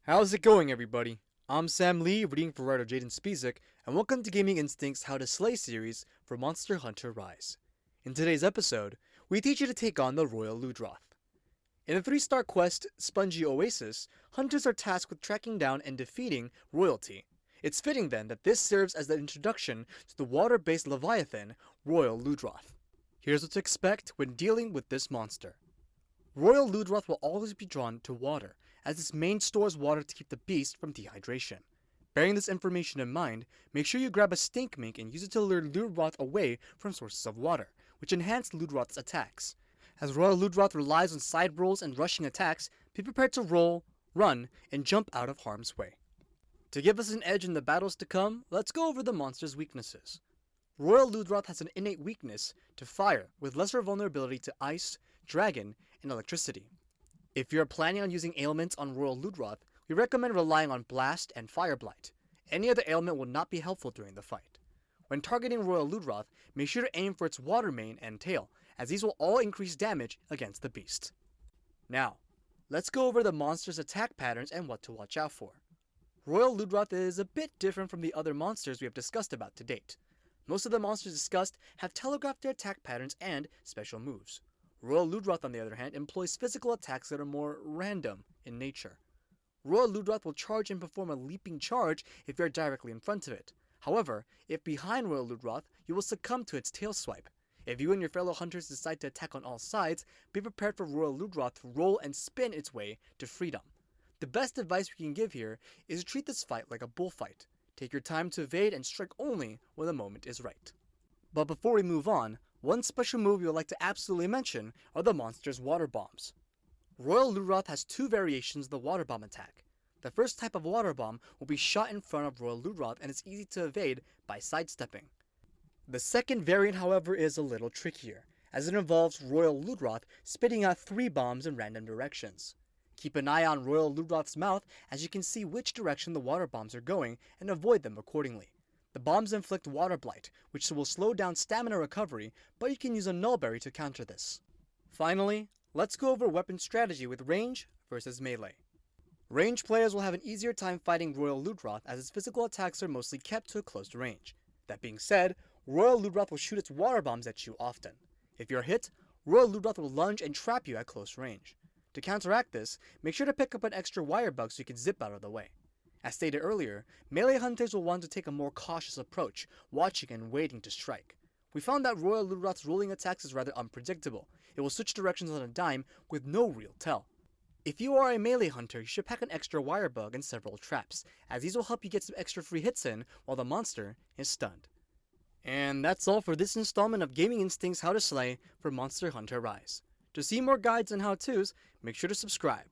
How's it going, everybody? I'm Sam Lee, reading for writer Jaydyn Spisak, and welcome to Gaming Instinct's How to Slay series for Monster Hunter Rise. In today's episode, we teach you to take on the Royal Ludroth. In the 3-star quest, Spongy Oasis, hunters are tasked with tracking down and defeating royalty. It's fitting then that this serves as the introduction to the water-based Leviathan, Royal Ludroth. Here's what to expect when dealing with this monster. Royal Ludroth will always be drawn to water, as its main stores water to keep the beast from dehydration. Bearing this information in mind, make sure you grab a stink mink and use it to lure Ludroth away from sources of water, which enhance Ludroth's attacks. As Royal Ludroth relies on side rolls and rushing attacks, be prepared to roll, run, and jump out of harm's way. To give us an edge in the battles to come, let's go over the monster's weaknesses. Royal Ludroth has an innate weakness to fire, with lesser vulnerability to ice, dragon, and electricity. If you're planning on using ailments on Royal Ludroth, we recommend relying on Blast and Fire Blight. Any other ailment will not be helpful during the fight. When targeting Royal Ludroth, make sure to aim for its water mane and tail, as these will all increase damage against the beast. Now, let's go over the monster's attack patterns and what to watch out for. Royal Ludroth is a bit different from the other monsters we have discussed about to date. Most of the monsters discussed have telegraphed their attack patterns and special moves. Royal Ludroth, on the other hand, employs physical attacks that are more random in nature. Royal Ludroth will charge and perform a leaping charge if you are directly in front of it. However, if behind Royal Ludroth, you will succumb to its tail swipe. If you and your fellow hunters decide to attack on all sides, be prepared for Royal Ludroth to roll and spin its way to freedom. The best advice we can give here is to treat this fight like a bullfight. Take your time to evade and strike only when the moment is right. But before we move on, one special move we would like to absolutely mention are the monster's water bombs. Royal Ludroth has 2 variations of the water bomb attack. The first type of water bomb will be shot in front of Royal Ludroth and is easy to evade by sidestepping. The second variant, however, is a little trickier, as it involves Royal Ludroth spitting out 3 bombs in random directions. Keep an eye on Royal Ludroth's mouth as you can see which direction the water bombs are going and avoid them accordingly. The bombs inflict water blight, which will slow down stamina recovery, but you can use a nullberry to counter this. Finally, let's go over weapon strategy with range versus melee. Range players will have an easier time fighting Royal Ludroth as its physical attacks are mostly kept to a close range. That being said, Royal Ludroth will shoot its water bombs at you often. If you're hit, Royal Ludroth will lunge and trap you at close range. To counteract this, make sure to pick up an extra wire bug so you can zip out of the way. As stated earlier, melee hunters will want to take a more cautious approach, watching and waiting to strike. We found that Royal Ludroth's rolling attacks is rather unpredictable. It will switch directions on a dime with no real tell. If you are a melee hunter, you should pack an extra wire bug and several traps, as these will help you get some extra free hits in while the monster is stunned. And that's all for this installment of Gaming Instinct's How to Slay for Monster Hunter Rise. To see more guides and how-tos, make sure to subscribe.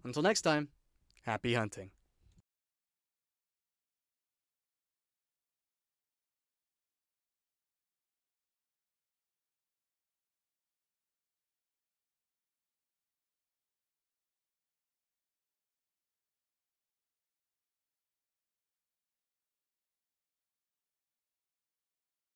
Until next time, happy hunting.